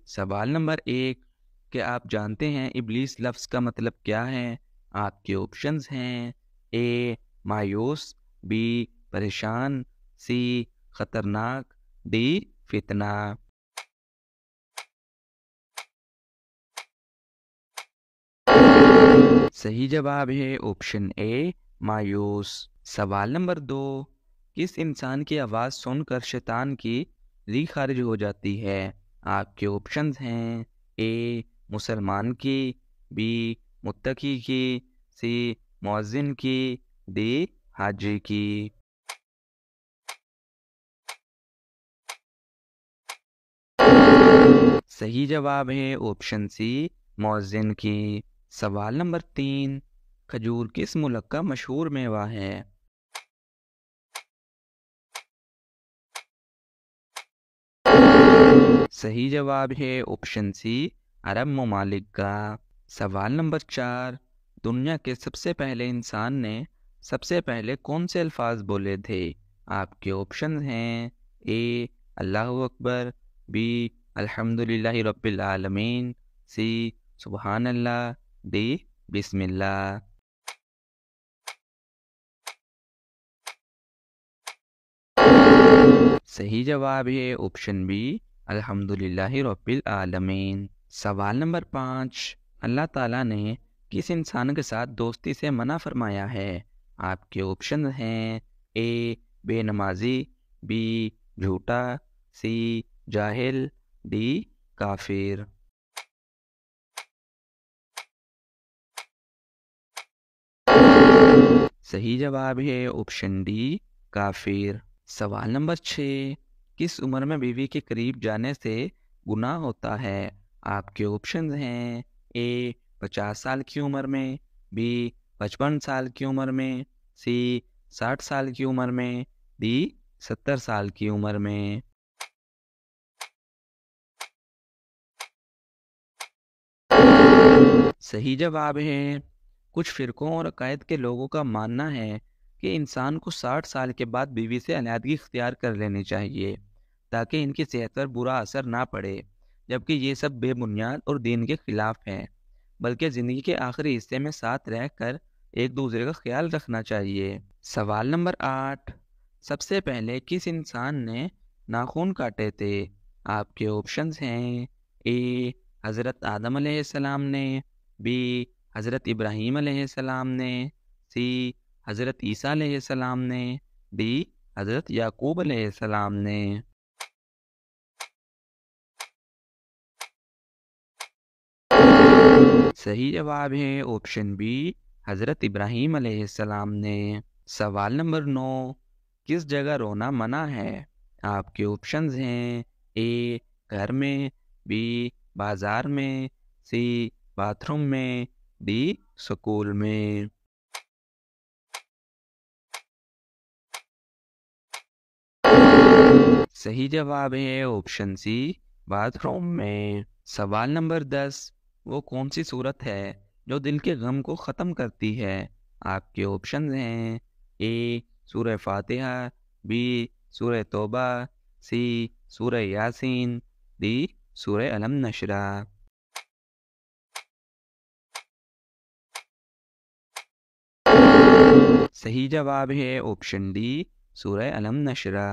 सवाल नंबर 1, क्या आप जानते हैं इब्लीस लफ्ज़ का मतलब क्या है? आपके ऑप्शंस हैं ए मायूस, बी परेशान, सी खतरनाक, डी फितना। सही जवाब है ऑप्शन ए मायूस। सवाल नंबर 2, किस इंसान की आवाज़ सुनकर शैतान की री खारिज हो जाती है? आपके ऑप्शंस हैं ए मुसलमान की, बी मुत्तकी की, सी मुअज्जिन की, डी हाजी की। सही जवाब है ऑप्शन सी मुअज्जिन की। सवाल नंबर 3, खजूर किस मुल्क का मशहूर मेवा है? सही जवाब है ऑप्शन सी अरब ममालिक का। सवाल नंबर 4, दुनिया के सबसे पहले इंसान ने सबसे पहले कौन से अल्फाज बोले थे? आपके ऑप्शन हैं ए अल्लाहु अकबर, बी अल्हम्दुलिल्लाहि रब्बिल आलमीन, सी सुबहान अल्लाह, डी बिस्मिल्लाह। सही जवाब है ऑप्शन बी अल्हम्दुलिल्लाहि रब्बिल आलमीन। सवाल नंबर 5, अल्लाह ताला ने किस इंसान के साथ दोस्ती से मना फरमाया है? आपके ऑप्शन हैं ए बेनमाजी, बी झूठा, सी जाहिल, डी काफिर। सही जवाब है ऑप्शन डी काफिर। सवाल नंबर 6, किस उम्र में बीवी के करीब जाने से गुनाह होता है? आपके ऑप्शन हैं ए 50 साल की उम्र में, बी 55 साल की उम्र में, सी 60 साल की उम्र में, डी 70 साल की उम्र में। सही जवाब है, कुछ फ़िरक़ों और अक़ायद के लोगों का मानना है कि इंसान को 60 साल के बाद बीवी से अलहदगी इख्तियार कर लेनी चाहिए ताकि इनकी सेहत पर बुरा असर ना पड़े, जबकि ये सब बेबुनियाद और दीन के ख़िलाफ़ हैं। बल्कि ज़िंदगी के आखिरी हिस्से में साथ रहकर एक दूसरे का ख्याल रखना चाहिए। सवाल नंबर 8, सबसे पहले किस इंसान ने नाखून काटे थे? आपके ऑप्शंस हैं ए हज़रत आदम अलैहिस्सलाम ने, बी हज़रत इब्राहीम अलैहिस्सलाम ने, सी हज़रत ईसा अलैहिस्सलाम ने, डी हज़रत याकूब अलैहिस्सलाम ने। सही जवाब है ऑप्शन बी हज़रत इब्राहीम अलैहिस्सलाम ने। सवाल नंबर 9, किस जगह रोना मना है? आपके ऑप्शंस हैं ए घर में, बी बाजार में, सी बाथरूम में, डी स्कूल में। सही जवाब है ऑप्शन सी बाथरूम में। सवाल नंबर 10, वो कौन सी सूरत है जो दिल के गम को ख़त्म करती है? आपके ऑप्शन हैं ए सूरह फातिहा, बी सूरह तौबा, सी सूरह यासीन, डी सूरह अलम नशरा। सही जवाब है ऑप्शन डी सूरह अलम नशरा।